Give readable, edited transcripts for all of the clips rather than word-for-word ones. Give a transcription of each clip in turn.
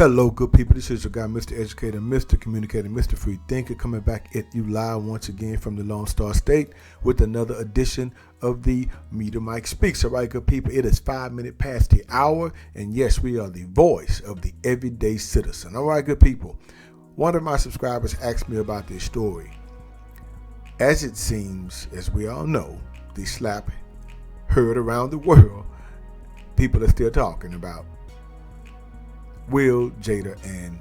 Hello, good people. This is your guy, Mr. Educator, Mr. Communicator, Mr. Free Thinker, coming back at you live once again from the Lone Star State with another edition of the Meter Mike Speaks. All right, good people, it is 5 minutes past the hour, and yes, we are the voice of the everyday citizen. All right, good people, one of my subscribers asked me about this story. As it seems, as we all know, the slap heard around the world, people are still talking about Will, Jada, and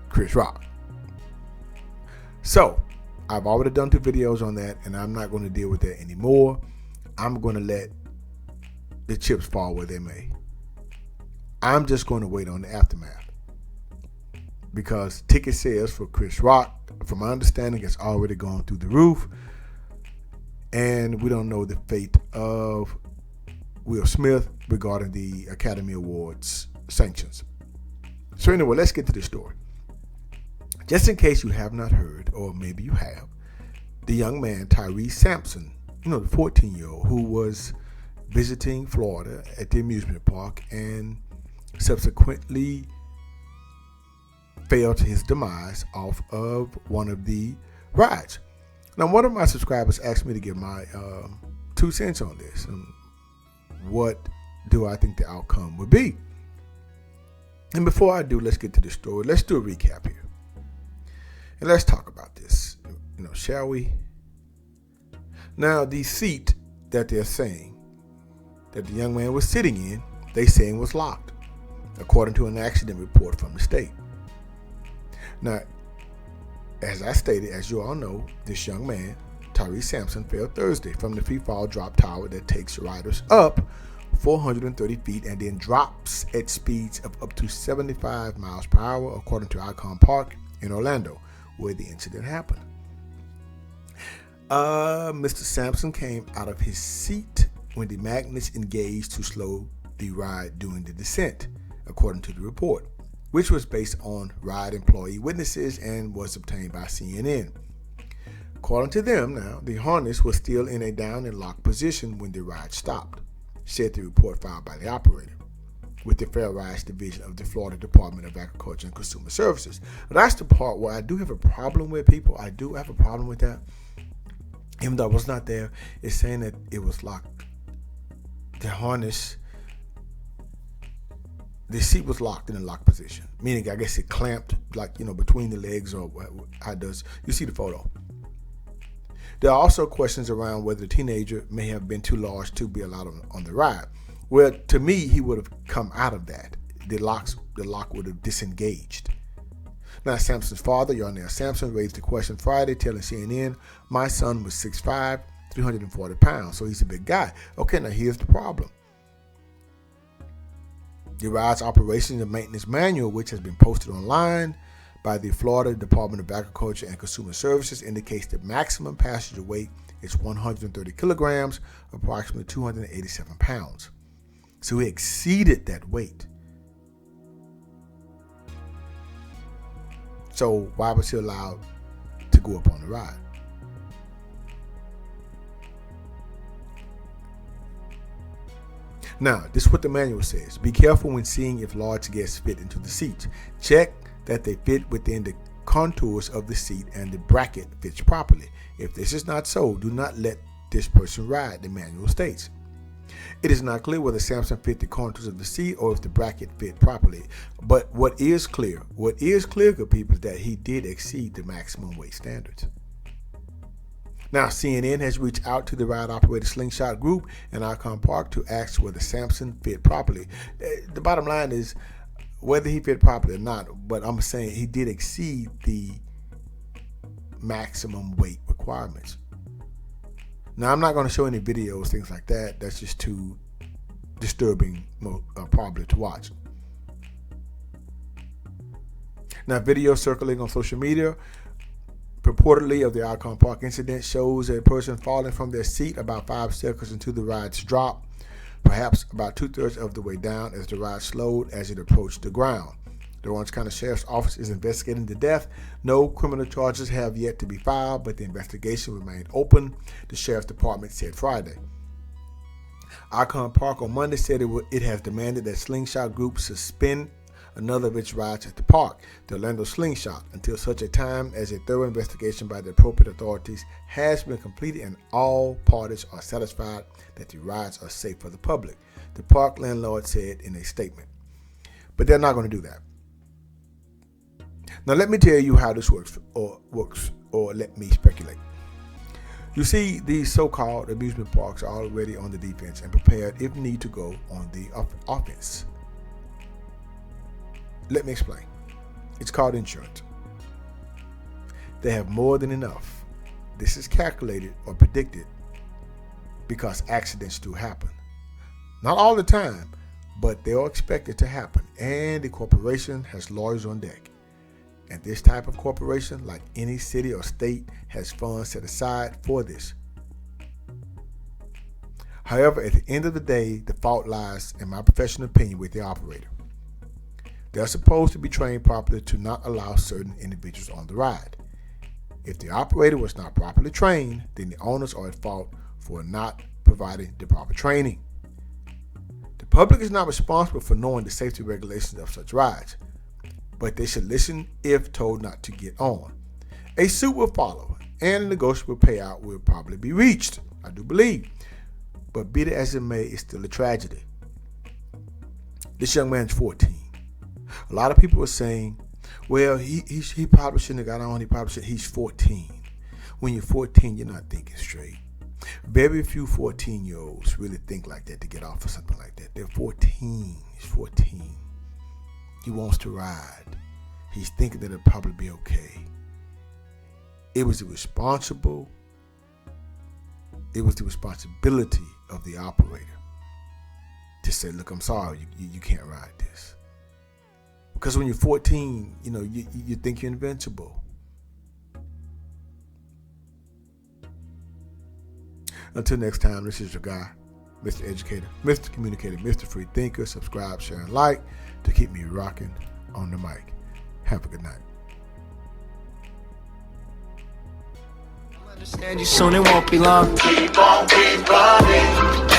Chris Rock. So, I've already done 2 videos on that, and I'm not going to deal with that anymore. I'm going to let the chips fall where they may. I'm just going to wait on the aftermath. Because ticket sales for Chris Rock, from my understanding, has already gone through the roof. And we don't know the fate of Will Smith regarding the Academy Awards sanctions. So anyway, let's get to the story. Just in case you have not heard, or maybe you have, the young man, Tyrese Sampson, the 14-year-old who was visiting Florida at the amusement park and subsequently fell to his demise off of one of the rides. Now, one of my subscribers asked me to give my 2 cents on this. What do I think the outcome would be? And before I do, let's get to the story. Let's do a recap here. And let's talk about this, shall we? Now, the seat that they're saying that the young man was sitting in, they saying was locked, according to an accident report from the state. Now, as I stated, as you all know, this young man, Tyrese Sampson, fell Thursday from the free-fall drop tower that takes riders up 430 feet and then drops at speeds of up to 75 miles per hour, according to Icon Park in Orlando, where the incident happened. Mr. Sampson came out of his seat when the magnets engaged to slow the ride during the descent, according to the report, which was based on ride employee witnesses and was obtained by CNN. According to them, now, the harness was still in a down and locked position when the ride stopped, said the report filed by the operator with the Fair Rides Division of the Florida Department of Agriculture and Consumer Services. That's the part where I do have a problem with, people. I do have a problem with that. Even though I was not there, it's saying that it was locked. The harness, the seat was locked in a locked position, meaning I guess it clamped between the legs, or how it does. You see the photo. There are also questions around whether the teenager may have been too large to be allowed on the ride. Well, to me, he would have come out of that. The lock would have disengaged. Now, Sampson's father, Yarnell Sampson, raised the question Friday, telling CNN, "My son was 6'5", 340 pounds, so he's a big guy." Okay, now here's the problem. The ride's operations and maintenance manual, which has been posted online by the Florida Department of Agriculture and Consumer Services, indicates the maximum passenger weight is 130 kilograms, approximately 287 pounds. So he exceeded that weight. So why was he allowed to go up on the ride? Now, this is what the manual says. Be careful when seeing if large guests fit into the seats. Check that they fit within the contours of the seat and the bracket fits properly. If this is not so, do not let this person ride, the manual states. It is not clear whether Sampson fit the contours of the seat or if the bracket fit properly. But what is clear, good people, is that he did exceed the maximum weight standards. Now, CNN has reached out to the ride operator Slingshot Group and Icon Park to ask whether Sampson fit properly. The bottom line is, whether he fit properly or not, but I'm saying he did exceed the maximum weight requirements. Now, I'm not going to show any videos, things like that. That's just too disturbing, probably, to watch. Now, video circulating on social media, purportedly of the Icon Park incident, shows a person falling from their seat about 5 seconds into the ride's drop, perhaps about 2/3 of the way down as the ride slowed as it approached the ground. The Orange County Sheriff's Office is investigating the death. No criminal charges have yet to be filed, but the investigation remained open, the Sheriff's Department said Friday. Icon Park on Monday said it has demanded that Slingshot Group suspend another of its rides at the park, the Orlando Slingshot, until such a time as a thorough investigation by the appropriate authorities has been completed and all parties are satisfied that the rides are safe for the public, the park landlord said in a statement. But they're not going to do that. Now let me tell you how this works, or let me speculate. You see, these so-called amusement parks are already on the defense and prepared, if need to go, on the offense. Let me explain. It's called insurance. They have more than enough. This is calculated or predicted because accidents do happen. Not all the time, but they are expected to happen, and the corporation has lawyers on deck. And this type of corporation, like any city or state, has funds set aside for this. However, at the end of the day, the fault lies, in my professional opinion, with the operator. They're supposed to be trained properly to not allow certain individuals on the ride. If the operator was not properly trained, then the owners are at fault for not providing the proper training. The public is not responsible for knowing the safety regulations of such rides, but they should listen if told not to get on. A suit will follow, and a negotiable payout will probably be reached, I do believe. But be it as it may, it's still a tragedy. This young man's 14. A lot of people are saying, well, he probably shouldn't have got on, he's 14. When you're 14, you're not thinking straight. Very few 14-year-olds really think like that to get off or something like that. They're 14. He's 14. He wants to ride. He's thinking that it'll probably be okay. It was the responsibility of the operator to say, look, I'm sorry, you can't ride this. Because when you're 14, you think you're invincible. Until next time, this is your guy, Mr. Educator, Mr. Communicator, Mr. Free Thinker. Subscribe, share, and like to keep me rocking on the mic. Have a good night. Understand you soon, it won't be long. Keep on, keep running.